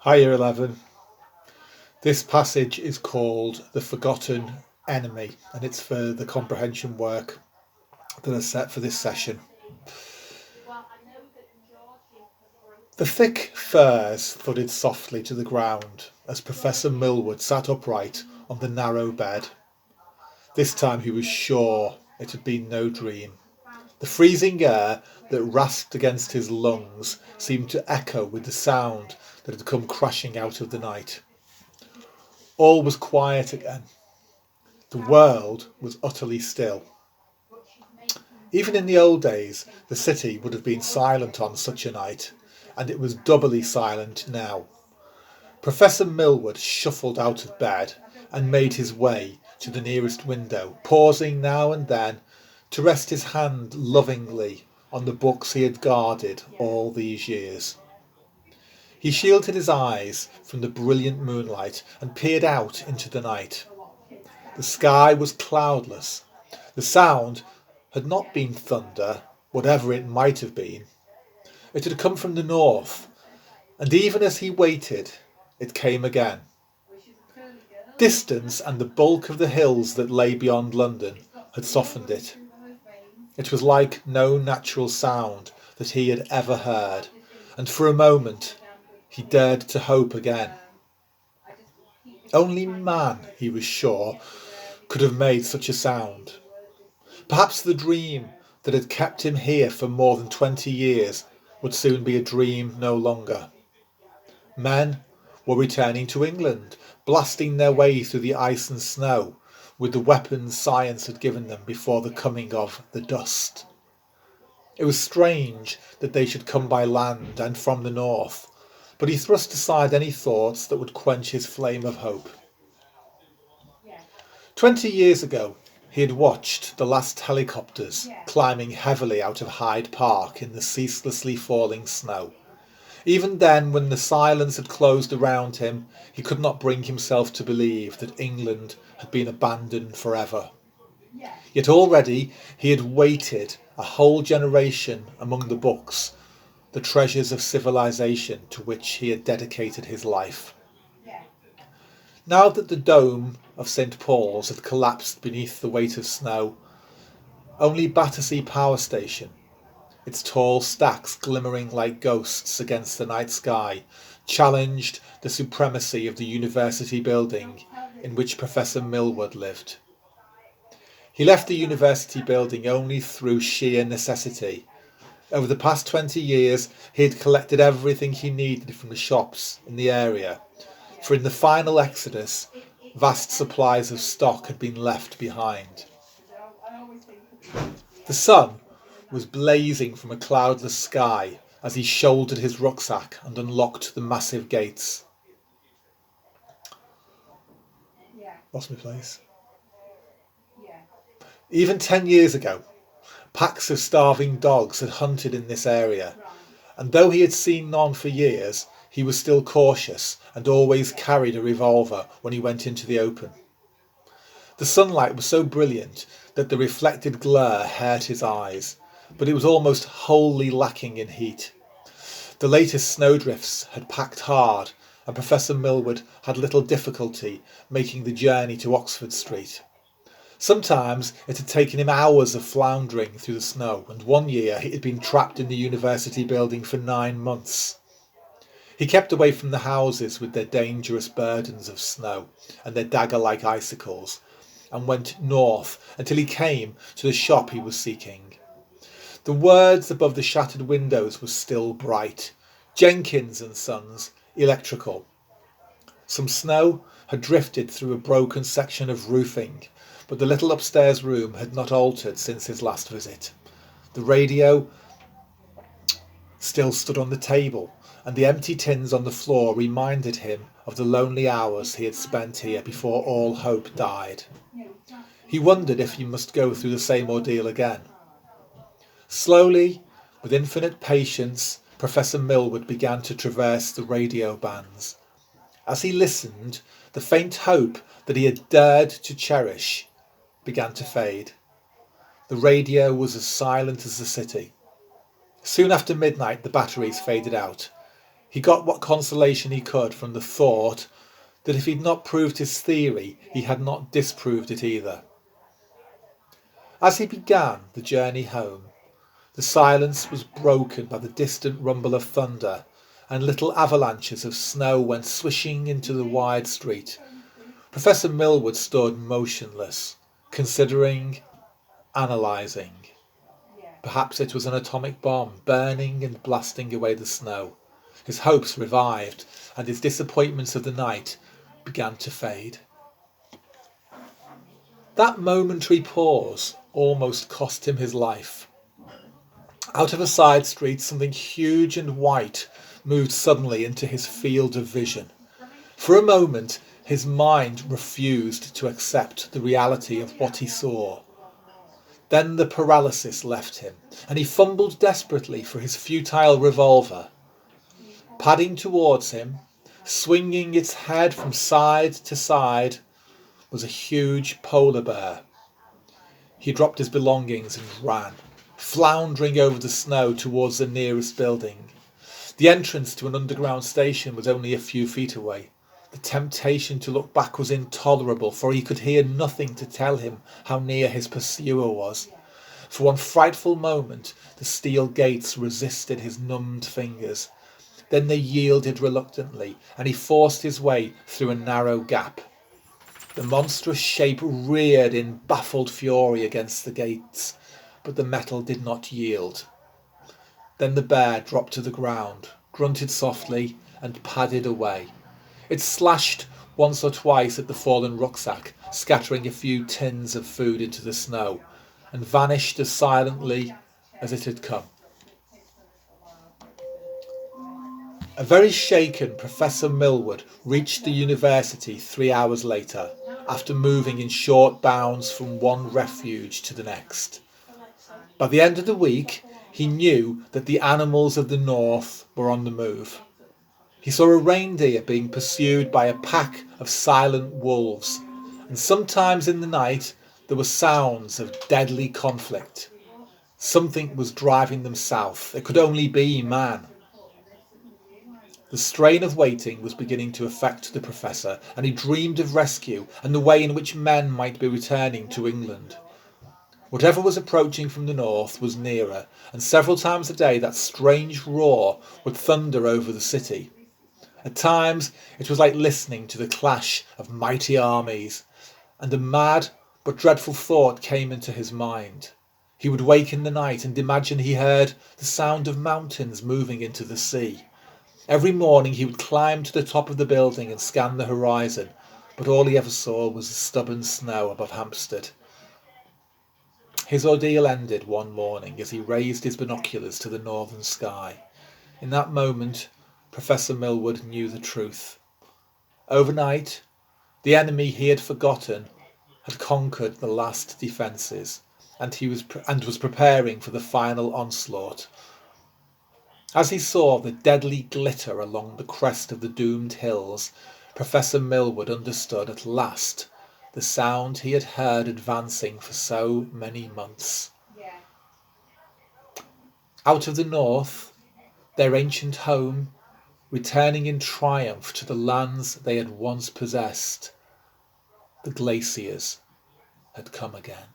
Hi, Year 11. This passage is called The Forgotten Enemy, and it's for the comprehension work that I set for this session. The thick firs thudded softly to the ground as Professor Millward sat upright on the narrow bed. This time he was sure it had been no dream. The freezing air that rasped against his lungs seemed to echo with the sound that had come crashing out of the night. All was quiet again. The world was utterly still. Even in the old days, the city would have been silent on such a night, and it was doubly silent now. Professor Millward shuffled out of bed and made his way to the nearest window, pausing now and then to rest his hand lovingly on the books he had guarded all these years. He shielded his eyes from the brilliant moonlight and peered out into the night. The sky was cloudless. The sound had not been thunder, whatever it might have been. It had come from the north, and even as he waited, it came again. Distance and the bulk of the hills that lay beyond London had softened it. It was like no natural sound that he had ever heard, and for a moment he dared to hope again. Only man, he was sure, could have made such a sound. Perhaps the dream that had kept him here for more than 20 years would soon be a dream no longer. Men were returning to England, blasting their way through the ice and snow with the weapons science had given them before the coming of the dust. It was strange that they should come by land and from the north, but he thrust aside any thoughts that would quench his flame of hope. 20 years ago, he had watched the last helicopters climbing heavily out of Hyde Park in the ceaselessly falling snow. Even then, when the silence had closed around him, he could not bring himself to believe that England had been abandoned forever. Yet already he had waited a whole generation among the books, the treasures of civilization to which he had dedicated his life. Now that the dome of St. Paul's had collapsed beneath the weight of snow, only Battersea Power Station, its tall stacks glimmering like ghosts against the night sky, challenged the supremacy of the university building in which Professor Millward lived. He left the university building only through sheer necessity. Over the past 20 years, he had collected everything he needed from the shops in the area, for in the final exodus, vast supplies of stock had been left behind. The sun was blazing from a cloudless sky as he shouldered his rucksack and unlocked the massive gates. Lost my place. Even 10 years ago, packs of starving dogs had hunted in this area, and though he had seen none for years, he was still cautious and always carried a revolver when he went into the open. The sunlight was so brilliant that the reflected glare hurt his eyes, but it was almost wholly lacking in heat. The latest snowdrifts had packed hard, and Professor Millward had little difficulty making the journey to Oxford Street. Sometimes it had taken him hours of floundering through the snow, and one year he had been trapped in the university building for 9 months. He kept away from the houses with their dangerous burdens of snow and their dagger-like icicles, and went north until he came to the shop he was seeking. The words above the shattered windows were still bright. Jenkins and Sons, Electrical. Some snow had drifted through a broken section of roofing, but the little upstairs room had not altered since his last visit. The radio still stood on the table, and the empty tins on the floor reminded him of the lonely hours he had spent here before all hope died. He wondered if he must go through the same ordeal again. Slowly, with infinite patience, Professor Millward began to traverse the radio bands. As he listened, the faint hope that he had dared to cherish began to fade. The radio was as silent as the city. Soon after midnight, the batteries faded out. He got what consolation he could from the thought that if he'd not proved his theory, he had not disproved it either. As he began the journey home, the silence was broken by the distant rumble of thunder, and little avalanches of snow went swishing into the wide street. Professor Millward stood motionless, considering, analysing. Perhaps it was an atomic bomb, burning and blasting away the snow. His hopes revived, and his disappointments of the night began to fade. That momentary pause almost cost him his life. Out of a side street, something huge and white moved suddenly into his field of vision. For a moment, his mind refused to accept the reality of what he saw. Then the paralysis left him, and he fumbled desperately for his futile revolver. Padding towards him, swinging its head from side to side, was a huge polar bear. He dropped his belongings and ran, floundering over the snow towards the nearest building. The entrance to an underground station was only a few feet away. The temptation to look back was intolerable, for he could hear nothing to tell him how near his pursuer was. For one frightful moment, the steel gates resisted his numbed fingers. Then they yielded reluctantly, and he forced his way through a narrow gap. The monstrous shape reared in baffled fury against the gates, but the metal did not yield. Then the bear dropped to the ground, grunted softly, and padded away. It slashed once or twice at the fallen rucksack, scattering a few tins of food into the snow, and vanished as silently as it had come. A very shaken Professor Millward reached the university 3 hours later, after moving in short bounds from one refuge to the next. By the end of the week, he knew that the animals of the north were on the move. He saw a reindeer being pursued by a pack of silent wolves, and sometimes in the night there were sounds of deadly conflict. Something was driving them south. It could only be man. The strain of waiting was beginning to affect the professor, and he dreamed of rescue and the way in which men might be returning to England. Whatever was approaching from the north was nearer, and several times a day that strange roar would thunder over the city. At times it was like listening to the clash of mighty armies, and a mad but dreadful thought came into his mind. He would wake in the night and imagine he heard the sound of mountains moving into the sea. Every morning he would climb to the top of the building and scan the horizon, but all he ever saw was the stubborn snow above Hampstead. His ordeal ended one morning as he raised his binoculars to the northern sky. In that moment, Professor Millward knew the truth. Overnight, the enemy he had forgotten had conquered the last defences, and was preparing for the final onslaught. As he saw the deadly glitter along the crest of the doomed hills, Professor Millward understood at last the sound he had heard advancing for so many months. Out of the north, their ancient home, returning in triumph to the lands they had once possessed, the glaciers had come again.